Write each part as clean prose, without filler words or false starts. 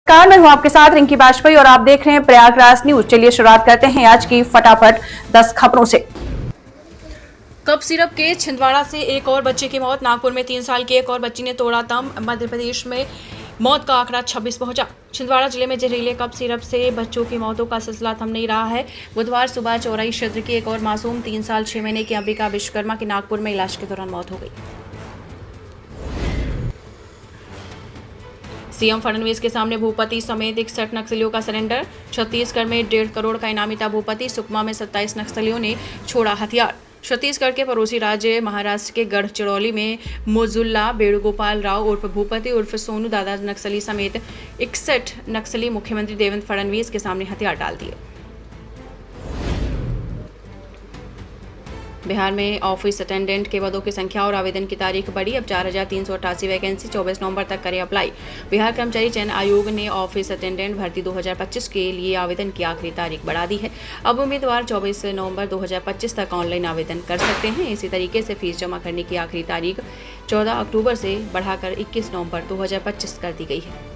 नमस्कार, मैं हूं आपके साथ रिंकी बाजपेयी और आप देख रहे हैं प्रयागराज न्यूज। चलिए शुरुआत करते हैं आज की फटाफट 10 खबरों से। कप सिरप के छिंदवाड़ा से एक और बच्चे की मौत। नागपुर में 3 साल की एक और बच्ची ने तोड़ा दम। मध्य प्रदेश में मौत का आंकड़ा 26 पहुंचा। छिंदवाड़ा जिले में जहरीले कप सिरप से बच्चों की मौतों का सिलसिला थम नहीं रहा है। बुधवार सुबह चौराई क्षेत्र की एक और मासूम 3 साल 6 महीने की अंबिका विश्वकर्मा की नागपुर में इलाज के दौरान मौत हो गई। सीएम फडणवीस के सामने भूपति समेत 61 नक्सलियों का सरेंडर। छत्तीसगढ़ में 1.5 करोड़ का इनामी था भूपति। सुकमा में 27 नक्सलियों ने छोड़ा हथियार। छत्तीसगढ़ के पड़ोसी राज्य महाराष्ट्र के गढ़चिरौली में मोजुल्ला वेणुगोपाल राव उर्फ भूपति उर्फ सोनू दादा नक्सली समेत 61 नक्सली मुख्यमंत्री देवेंद्र फडणवीस के सामने हथियार डाल दिए। बिहार में ऑफिस अटेंडेंट के पदों की संख्या और आवेदन की तारीख बढ़ी। अब 4,388 वैकेंसी। 24 नवंबर तक करें अप्लाई। बिहार कर्मचारी चयन आयोग ने ऑफिस अटेंडेंट भर्ती 2025 के लिए आवेदन की आखिरी तारीख बढ़ा दी है। अब उम्मीदवार 24 नवंबर 2025 तक ऑनलाइन आवेदन कर सकते हैं। इसी तरीके से फीस जमा करने की आखिरी तारीख 14 अक्टूबर से बढ़ाकर 21 नवंबर 2025 कर दी गई है।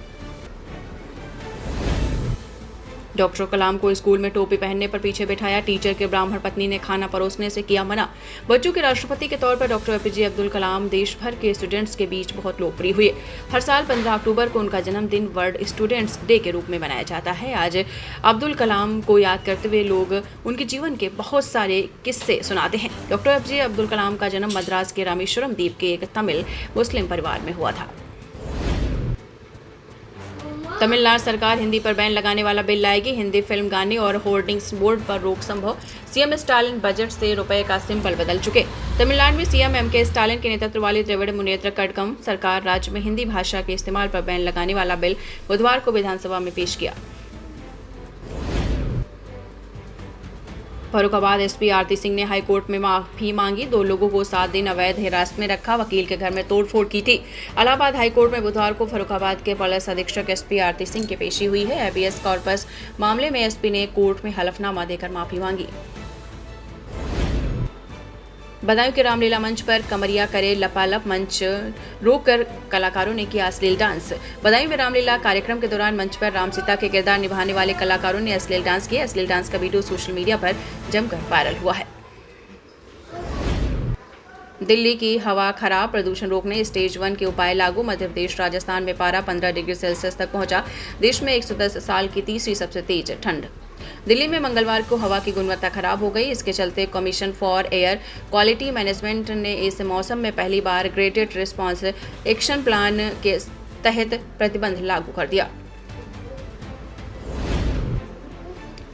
डॉक्टर कलाम को स्कूल में टोपी पहनने पर पीछे बिठाया। टीचर के ब्राह्मण पत्नी ने खाना परोसने से किया मना। बच्चों के राष्ट्रपति के तौर पर डॉक्टर एपीजे अब्दुल कलाम देश भर के स्टूडेंट्स के बीच बहुत लोकप्रिय हुए। हर साल 15 अक्टूबर को उनका जन्मदिन वर्ल्ड स्टूडेंट्स डे के रूप में मनाया जाता है। आज अब्दुल कलाम को याद करते हुए लोग उनके जीवन के बहुत सारे किस्से सुनाते हैं। डॉक्टर एपीजे अब्दुल कलाम का जन्म मद्रास के रामेश्वरम द्वीप के एक तमिल मुस्लिम परिवार में हुआ था। तमिलनाडु सरकार हिंदी पर बैन लगाने वाला बिल लाएगी। हिंदी फिल्म, गाने और होर्डिंग्स बोर्ड पर रोक संभव। सीएम स्टालिन बजट से रुपए का सिंबल बदल चुके। तमिलनाडु में सीएम एमके स्टालिन के नेतृत्व वाली त्रिवेणी मुनेत्र कड़गम सरकार राज्य में हिंदी भाषा के इस्तेमाल पर बैन लगाने वाला बिल बुधवार को विधानसभा में पेश किया। फर्रुखाबाद एसपी आरती सिंह ने हाईकोर्ट में माफी मांगी। 2 लोगों को 7 दिन अवैध हिरासत में रखा। वकील के घर में तोड़फोड़ की थी। इलाहाबाद हाईकोर्ट में बुधवार को फर्रुखाबाद के पुलिस अधीक्षक एसपी आरती सिंह की पेशी हुई है। हैबियस कॉर्पस मामले में एसपी ने कोर्ट में हलफनामा देकर माफी मांगी। बदायूं के रामलीला मंच पर कमरिया करे लपालप मंच रोककर कलाकारों ने किया अश्लील डांस। बदायूं में रामलीला कार्यक्रम के दौरान मंच पर राम सीता के किरदार निभाने वाले कलाकारों ने अश्लील डांस किया। अश्लील डांस का वीडियो सोशल मीडिया पर जमकर वायरल हुआ है। दिल्ली की हवा खराब, प्रदूषण रोकने स्टेज 1 के उपाय लागू। मध्य प्रदेश राजस्थान में पारा 15 डिग्री सेल्सियस तक पहुंचा। देश में 110 साल की तीसरी सबसे तेज ठंड। दिल्ली में मंगलवार को हवा की गुणवत्ता खराब हो गई। इसके चलते commission for air quality management ने इस मौसम में पहली बार ग्रेडेड रिस्पांस एक्शन प्लान के तहत प्रतिबंध लागू कर दिया।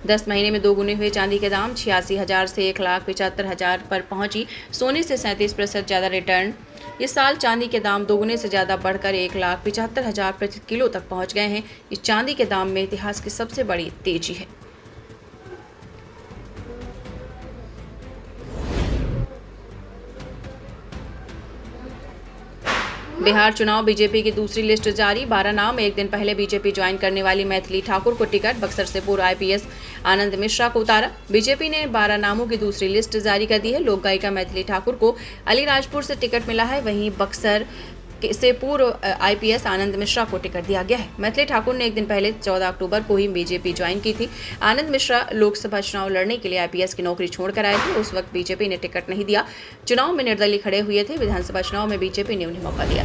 10 महीने में 2 गुने हुए चांदी के दाम। 86,000 से 1,75,000 पर पहुंची। सोने से 37% ज्यादा रिटर्न। इस साल चांदी के दाम 2 गुने से ज्यादा बढ़कर 1,75,000 प्रति किलो तक पहुंच गए हैं। इस चांदी के दाम में इतिहास की सबसे बड़ी तेजी है। बिहार चुनाव, बीजेपी की दूसरी लिस्ट जारी। 12 नाम। एक दिन पहले बीजेपी ज्वाइन करने वाली मैथिली ठाकुर को टिकट। बक्सर से पूर्व आईपीएस आनंद मिश्रा को उतारा। बीजेपी ने 12 नामों की दूसरी लिस्ट जारी कर दी है। लोक गायिका मैथिली ठाकुर को अलीराजपुर से टिकट मिला है। वहीं बक्सर से पूर्व आईपीएस आनंद मिश्रा को टिकट दिया गया है। मैथिली ठाकुर ने एक दिन पहले 14 अक्टूबर को ही बीजेपी ज्वाइन की थी। आनंद मिश्रा लोकसभा चुनाव लड़ने के लिए आईपीएस की नौकरी छोड़कर आए थे। उस वक्त बीजेपी ने टिकट नहीं दिया। चुनाव में निर्दलीय खड़े हुए थे। विधानसभा चुनाव में बीजेपी ने उन्हें मौका दिया।